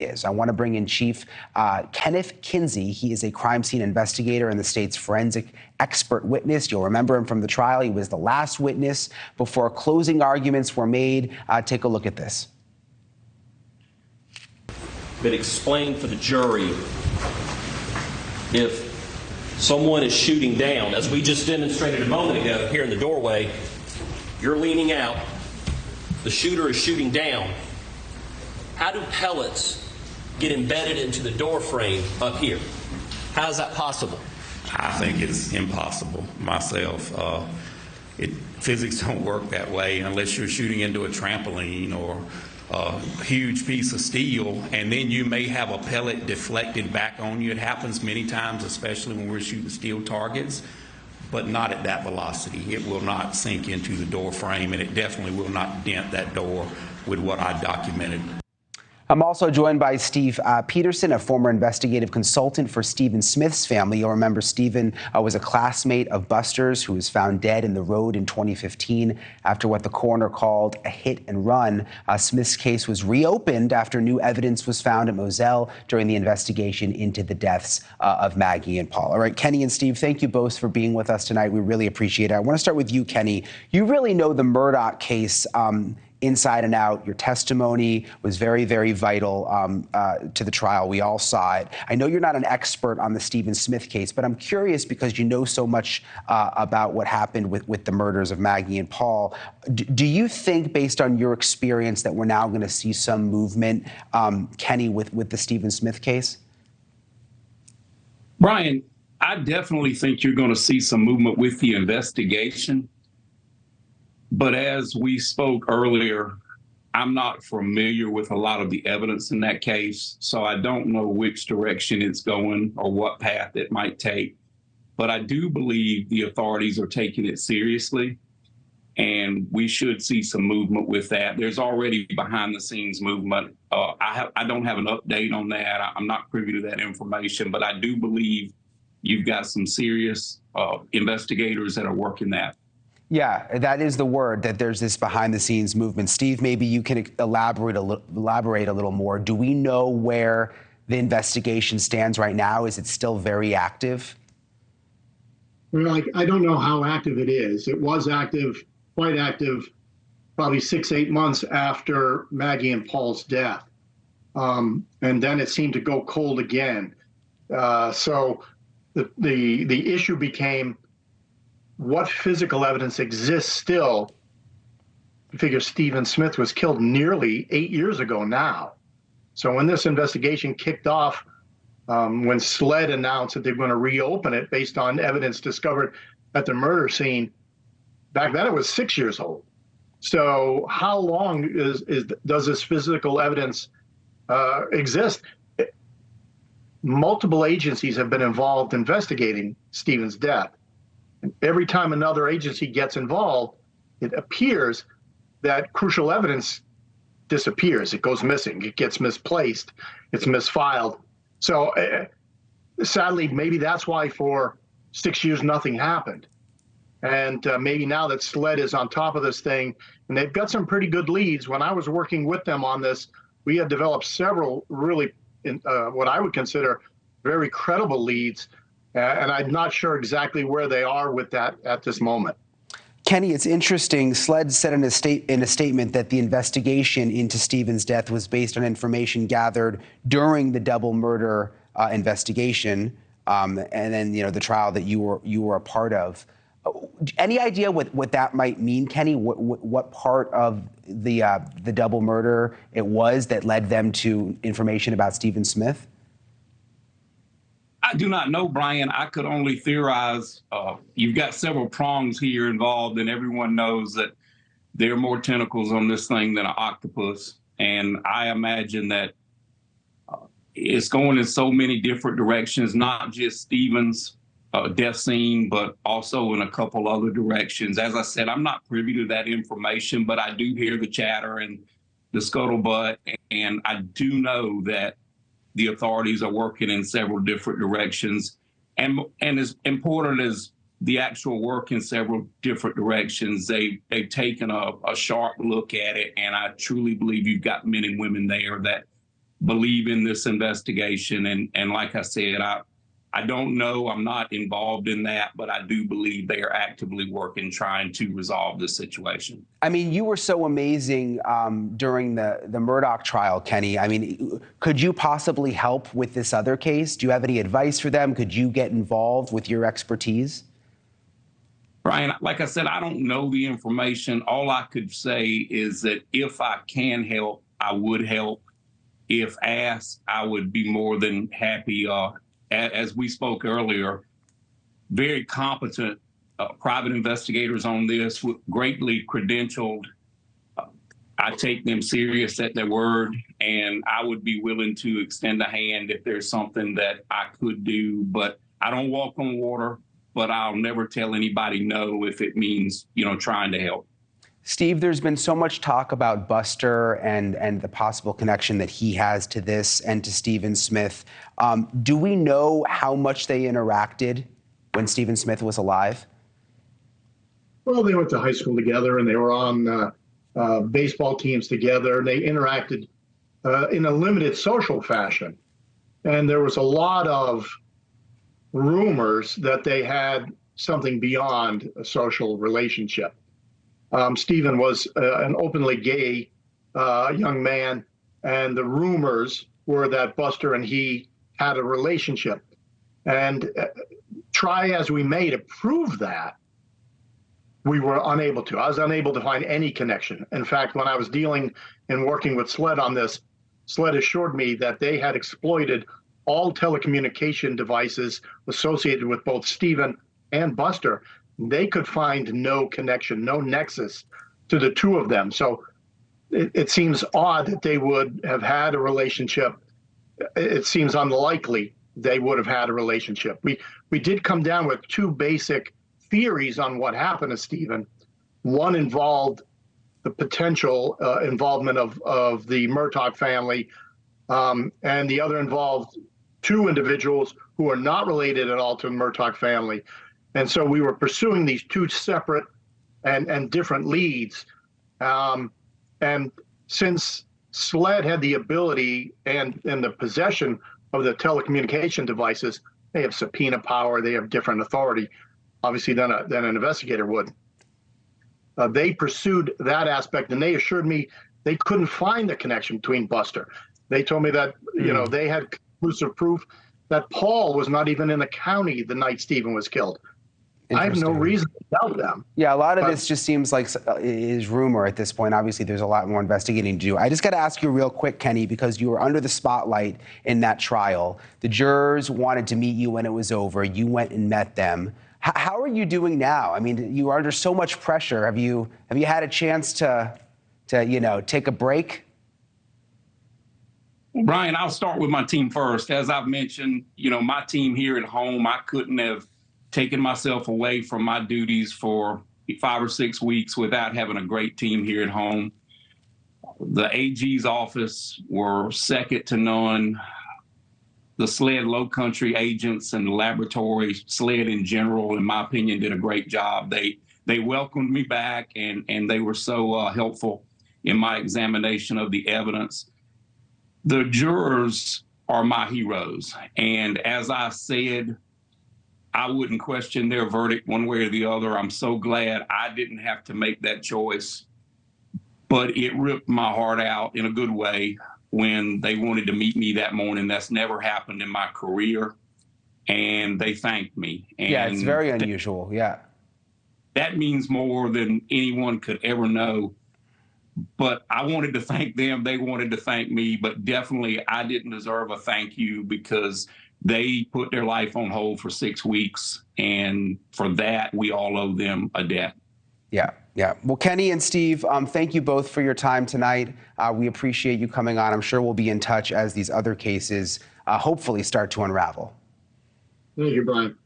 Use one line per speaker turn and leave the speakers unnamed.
I want to bring in Chief Kenneth Kinsey. He is a crime scene investigator and the state's forensic expert witness. You'll remember him from the trial. He was the last witness before closing arguments were made. Take a look at this.
But explain for the jury, if someone is shooting down, as we just demonstrated a moment ago here in the doorway, you're leaning out, the shooter is shooting down. How do pellets get embedded into the door frame up here? How is that possible?
I think it's impossible myself. Physics don't work that way unless you're shooting into a trampoline or a huge piece of steel, and then you may have a pellet deflected back on you. It happens many times, especially when we're shooting steel targets, but not at that velocity. It will not sink into the door frame, and it definitely will not dent that door with what I documented.
I'm also joined by Steve Peterson, a former investigative consultant for Stephen Smith's family. You'll remember Stephen was a classmate of Buster's who was found dead in the road in 2015 after what the coroner called a hit and run. Smith's case was reopened after new evidence was found at Moselle during the investigation into the deaths of Maggie and Paul. All right, Kenny and Steve, thank you both for being with us tonight. We really appreciate it. I want to start with you, Kenny. You really know the Murdaugh case inside and out. Your testimony was very, very vital to the trial. We all saw it. I know you're not an expert on the Stephen Smith case, but I'm curious because you know so much about what happened with the murders of Maggie and Paul. Do you think, based on your experience, that we're now going to see some movement, Kenny, with the Stephen Smith case?
Brian, I definitely think you're going to see some movement with the investigation. But as we spoke earlier, I'm not familiar with a lot of the evidence in that case, so I don't know which direction it's going or what path it might take. But I do believe the authorities are taking it seriously, and we should see some movement with that. There's already behind-the-scenes movement. I don't have an update on that. I'm not privy to that information, but I do believe you've got some serious investigators that are working that.
Yeah, that is the word, that there's this behind-the-scenes movement. Steve, maybe you can elaborate a little more. Do we know where the investigation stands right now? Is it still very active?
Well, I don't know how active it is. It was active, quite active, probably 6-8 months after Maggie and Paul's death. And then it seemed to go cold again. So the issue became, what physical evidence exists still? I figure Stephen Smith was killed nearly 8 years ago now. So when this investigation kicked off, when SLED announced that they're going to reopen it based on evidence discovered at the murder scene, back then it was 6 years old. So how long does this physical evidence exist? Multiple agencies have been involved investigating Stephen's death. Every time another agency gets involved, it appears that crucial evidence disappears. It goes missing. It gets misplaced. It's misfiled. So sadly, maybe that's why for 6 years nothing happened. And maybe now that SLED is on top of this thing, and they've got some pretty good leads. When I was working with them on this, we had developed several really, what I would consider very credible leads. And I'm not sure exactly where they are with that at this moment.
Kenny, it's interesting. SLED said in a statement that the investigation into Stephen's death was based on information gathered during the double murder investigation, and then the trial that you were a part of. Any idea what that might mean, Kenny? What part of the double murder it was that led them to information about Stephen Smith?
I do not know, Brian. I could only theorize. You've got several prongs here involved, and everyone knows that there are more tentacles on this thing than an octopus. And I imagine that it's going in so many different directions, not just Stephen's death scene, but also in a couple other directions. As I said, I'm not privy to that information, but I do hear the chatter and the scuttlebutt, and I do know that the authorities are working in several different directions. And as important as the actual work in several different directions, they've taken a sharp look at it. And I truly believe you've got men and women there that believe in this investigation. And like I said, I don't know, I'm not involved in that, but I do believe they are actively working, trying to resolve this situation.
I mean, you were so amazing during the Murdaugh trial, Kenny. I mean, could you possibly help with this other case? Do you have any advice for them? Could you get involved with your expertise?
Brian, like I said, I don't know the information. All I could say is that if I can help, I would help. If asked, I would be more than happy. As we spoke earlier, very competent private investigators on this, greatly credentialed. I take them serious at their word, and I would be willing to extend a hand if there's something that I could do. But I don't walk on water, but I'll never tell anybody no if it means, trying to help.
Steve, there's been so much talk about Buster and the possible connection that he has to this and to Stephen Smith. Do we know how much they interacted when Stephen Smith was alive?
Well, they went to high school together, and they were on baseball teams together. They interacted in a limited social fashion. And there was a lot of rumors that they had something beyond a social relationship. Stephen was an openly gay young man, and the rumors were that Buster and he had a relationship. And try as we may to prove that, we were unable to. I was unable to find any connection. In fact, when I was dealing and working with SLED on this, SLED assured me that they had exploited all telecommunication devices associated with both Stephen and Buster. They could find no connection, no nexus to the two of them. So it seems odd that they would have had a relationship. It seems unlikely they would have had a relationship. We did come down with two basic theories on what happened to Stephen. One involved the potential involvement of the Murdaugh family, and the other involved two individuals who are not related at all to the Murdaugh family. And so we were pursuing these two separate and different leads. And since SLED had the ability and the possession of the telecommunication devices, they have subpoena power, they have different authority, obviously, than an investigator would. They pursued that aspect, and they assured me they couldn't find the connection between Buster. They told me that, they had conclusive proof that Paul was not even in the county the night Stephen was killed. I have no reason to doubt them.
Yeah, a lot of this just seems like is rumor at this point. Obviously, there's a lot more investigating to do. I just got to ask you real quick, Kenny, because you were under the spotlight in that trial. The jurors wanted to meet you when it was over. You went and met them. How are you doing now? I mean, you are under so much pressure. Have you had a chance to take a break?
Well, Brian, I'll start with my team first. As I've mentioned, my team here at home, I couldn't have taken myself away from my duties for 5 or 6 weeks without having a great team here at home. The AG's office were second to none. The SLED Low Country agents and the laboratory, SLED in general, in my opinion, did a great job. They welcomed me back, and they were so helpful in my examination of the evidence. The jurors are my heroes, and as I said, I wouldn't question their verdict one way or the other. I'm so glad I didn't have to make that choice, but it ripped my heart out in a good way when they wanted to meet me that morning. That's never happened in my career, and they thanked me. And
yeah, it's very unusual. Yeah.
That means more than anyone could ever know. But I wanted to thank them. They wanted to thank me, but definitely I didn't deserve a thank you because they put their life on hold for 6 weeks. And for that, we all owe them a debt.
Yeah. Yeah. Well, Kenny and Steve, thank you both for your time tonight. We appreciate you coming on. I'm sure we'll be in touch as these other cases hopefully start to unravel.
Thank you, Brian.